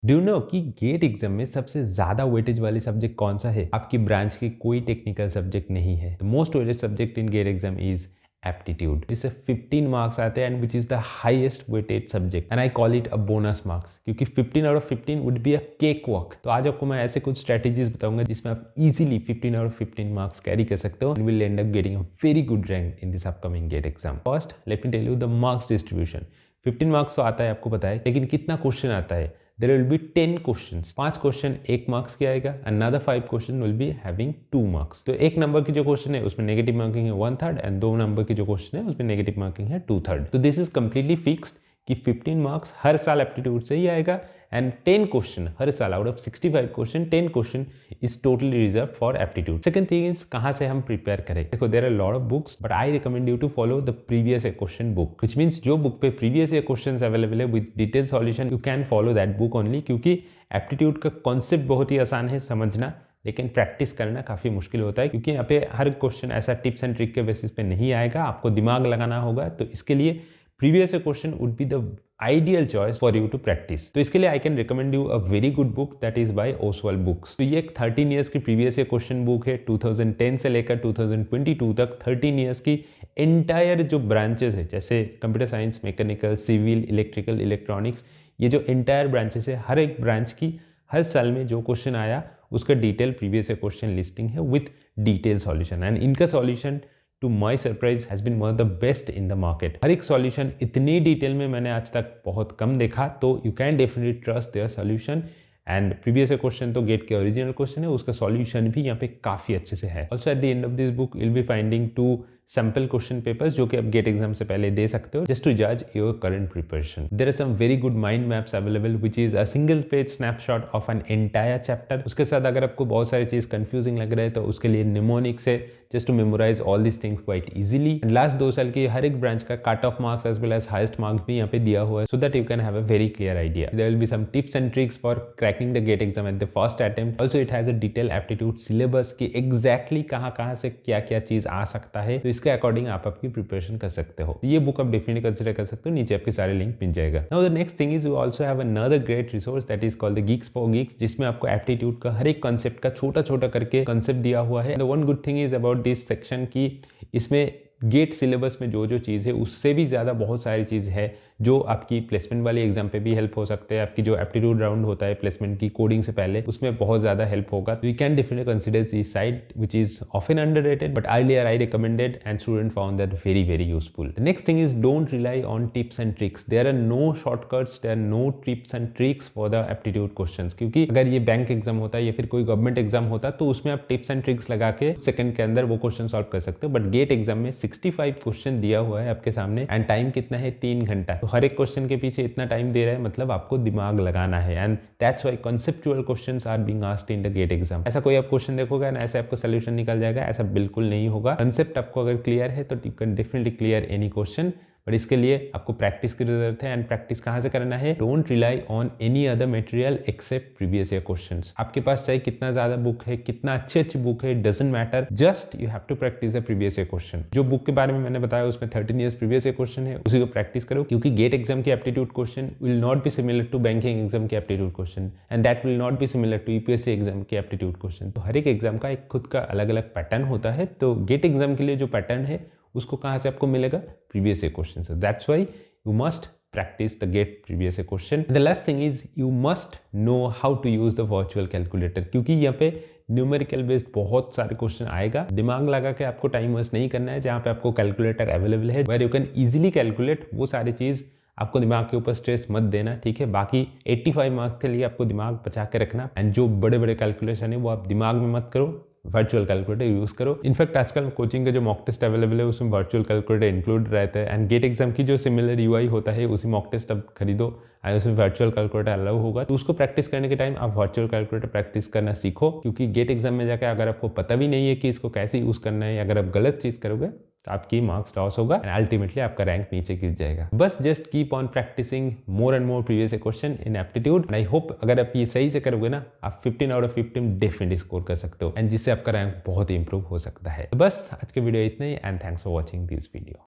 Do you know कि gate exam में सबसे ज्यादा वेटेज वाली सब्जेक्ट कौन सा है? आपकी ब्रांच की कोई टेक्निकल सब्जेक्ट नहीं है। The most weightage subject in GATE exam is aptitude, जिससे 15 मार्क्स आते हैं and which is the highest weighted subject and I call it a bonus marks, क्योंकि 15 out of 15 would be a cake walk. तो आज आपको मैं ऐसे कुछ स्ट्रेटेजीज बताऊंगा जिसमें आप easily 15 out of 15 marks carry कर सकते हो and will end up getting a very good rank in this upcoming GATE exam. First let me tell you the marks distribution. 15 marks तो आता है, आपको पता है, लेकिन कितना क्वेश्चन आता है? There will be 10 questions. 5 question 1 marks की आएगा, another 5 question will be having 2 marks. तो एक नंबर की जो क्वेश्चन है उसमें नेगेटिव मार्किंग है 1/3 एंड 2 नंबर की जो क्वेश्चन है उसमें नेगेटिव मार्किंग है 2/3। तो दिस इज कंप्लीटली फिक्स्ड कि 15 मार्क्स हर साल एप्टीट्यूड से ही आएगा एंड 10 क्वेश्चन हर साल out of 65 question 10 question is totally reserve for aptitude. Second thing is कहां से हम प्रिपेयर करें। देखो there are lot of books but I recommend you to follow the previous year question book, which means जो book पे previous year questions available है with detail solution, you can follow that book only. क्योंकि aptitude का concept बहुत ही आसान है समझना, लेकिन प्रैक्टिस करना काफ़ी मुश्किल होता है, क्योंकि यहाँ पे हर क्वेश्चन ऐसा टिप्स एंड ट्रिक के बेसिस पे नहीं आएगा, आपको दिमाग लगाना होगा। तो इसके लिए previous question would be the ideal choice for you to practise. तो इसके लिए I can recommend you a very good book that is by Oswaal books. तो ये एक 13 ईयर्स की प्रीवियस ईयर क्वेश्चन बुक है। 2010 से लेकर 2022 तक 13 ईयर्स की एंटायर जो ब्रांचेस है, जैसे computer science, mechanical, civil, electrical, electronics, ये जो एंटायर ब्रांचेस है, हर एक ब्रांच की हर साल में जो क्वेश्चन आया उसका detail previous year question listing है विथ डिटेल सॉल्यूशन एंड इनका solution to my surprise has been one of the best in the market. हर एक सॉल्यूशन इतनी डिटेल में मैंने आज तक बहुत कम देखा, तो you can definitely trust their solution. And previous question तो गेट के ओरिजिनल क्वेश्चन है, उसका सॉल्यूशन भी यहाँ पे काफी अच्छे से है। Also at the end of this book you will be finding 2 sample question papers जो कि आप गेट एग्जाम से पहले दे सकते हो, जस्ट टू जज your current preparation. There are some very good mind maps available which is a single page snapshot of an entire chapter. उसके साथ अगर आपको बहुत सारी चीज कंफ्यूजिंग लग रहा है तो उसके लिए निमोनिक्स है, just to memorize all these things quite easily। and last 2 साल की हर एक ब्रांच का cut off marks as well as highest marks भी यहाँ पे दिया हुआ है, so that you can have a very clear idea। there will be some tips and tricks for cracking the GATE exam at the first attempt। also it has a detailed aptitude syllabus कि exactly कहाँ से क्या क्या चीज आ सकता है, तो इसके अकॉर्डिंग आप आपकी प्रिपरेशन कर सकते हो। ये बुक आप डेफिनेटली कंसिडर कर सकते हो, नीचे आपके सारे लिंक मिल जाएगा। Now the next thing is you also have another great resource that is called the Geeks for Geeks, जिसमें आपको एप्टीट्यूड का हर एक कॉन्सेप्ट का छोटा छोटा करके कॉन्सेप्ट दिया हुआ है। The one good thing is about this section की इसमें गेट सिलेबस में जो जो चीज़ है उससे भी ज़्यादा बहुत सारी चीज़ है जो आपकी प्लेसमेंट वाली एग्जाम पे भी हेल्प हो सकते हैं। आपकी जो एप्टीट्यूड राउंड होता है प्लेसमेंट की कोडिंग से पहले, उसमें बहुत ज़्यादा हेल्प होगा। तो you can definitely consider this side which is often underrated but earlier I recommended and student found that very very useful. The next thing is don't rely on tips and tricks. There are no shortcuts, there are no tips and tricks for the aptitude questions. क्योंकि अगर ये bank exam होता है या फिर कोई government exam होता तो उसमें आप टिप्स एंड ट्रिक्स लगा के सेकंड के अंदर वो क्वेश्चन सॉल्व कर सकते हो। बट गेट एग्जाम में 65 क्वेश्चन दिया हुआ है आपके सामने एंड टाइम कितना है? 3 घंटा। तो हर एक क्वेश्चन के पीछे इतना टाइम दे रहा है, मतलब आपको दिमाग लगाना है and that's why conceptual questions are being asked in the GATE exam. ऐसा कोई आप क्वेश्चन देखोगे ना ऐसे आपको सोल्यूशन निकल जाएगा, ऐसा बिल्कुल नहीं होगा। कॉन्सेप्ट आपको अगर क्लियर है तो you can definitely clear any question, but इसके लिए आपको प्रैक्टिस की जरूरत है। एंड प्रैक्टिस कहाँ से करना है? Don't rely on any other material except previous year questions. आपके पास चाहे कितना ज्यादा बुक है, कितना अच्छी बुक है, doesn't matter, just you have to practise the previous year question. जो बुक के बारे में मैंने बताया उसमें 13 ईयर्स प्रीवियस ईयर क्वेश्चन है, उसी को प्रैक्टिस करो। क्योंकि गेट एग्जाम की aptitude question will not be similar to banking exam की aptitude question and that will not be similar to UPSC exam की एप्टीट्यूड क्वेश्चन। तो हर एक एग्जाम का एक खुद का अलग अलग पैटर्न होता है। तो गेट एग्जाम के लिए जो पैटर्न है उसको कहाँ से आपको मिलेगा? प्रीवियस ईयर क्वेश्चन से। That's why you must practice the GATE previous year question। The last thing is you must know how to use the virtual calculator, क्योंकि यहाँ पे न्यूमेरिकल बेस्ड बहुत सारे क्वेश्चन आएगा। दिमाग लगा के आपको टाइम वेस्ट नहीं करना है। जहाँ पे आपको कैलकुलेटर अवेलेबल है where you can easily calculate, वो सारी चीज़ आपको दिमाग के ऊपर स्ट्रेस मत देना, ठीक है। बाकी 85 मार्क्स के लिए आपको दिमाग बचा के रखना एंड जो बड़े बड़े कैलकुलेशन है वो आप दिमाग में मत करो, वर्चुअल कैलकुलेटर यूज करो। इनफैक्ट आजकल कोचिंग के जो मॉक टेस्ट अवेलेबल है उसमें वर्चुअल कैलकुलेटर इंक्लूड रहता है एंड गेट एग्जाम की जो सिमिलर यूआई होता है उसी मॉक टेस्ट अब खरीदो एंड उसमें वर्चुअल कैलकुलेटर अलाउ होगा। तो उसको प्रैक्टिस करने के टाइम आप वर्चुअल कैलकुलेटर प्रैक्टिस करना सीखो, क्योंकि गेट एग्जाम में जाकर अगर आपको पता भी नहीं है कि इसको कैसे यूज करना है, अगर आप गलत चीज करोगे तो आपकी मार्क्स लॉस होगा एंड अल्टीमेटली आपका रैंक नीचे गिर जाएगा। बस just keep on practising more and more previous question in aptitude and I hope अगर आप ये सही से करोगे ना आप 15 आउट ऑफ 15 डेफिनेटली स्कोर कर सकते हो एंड जिससे आपका रैंक बहुत ही इंप्रूव हो सकता है। तो बस आज के वीडियो इतना ही and thanks for watching this video.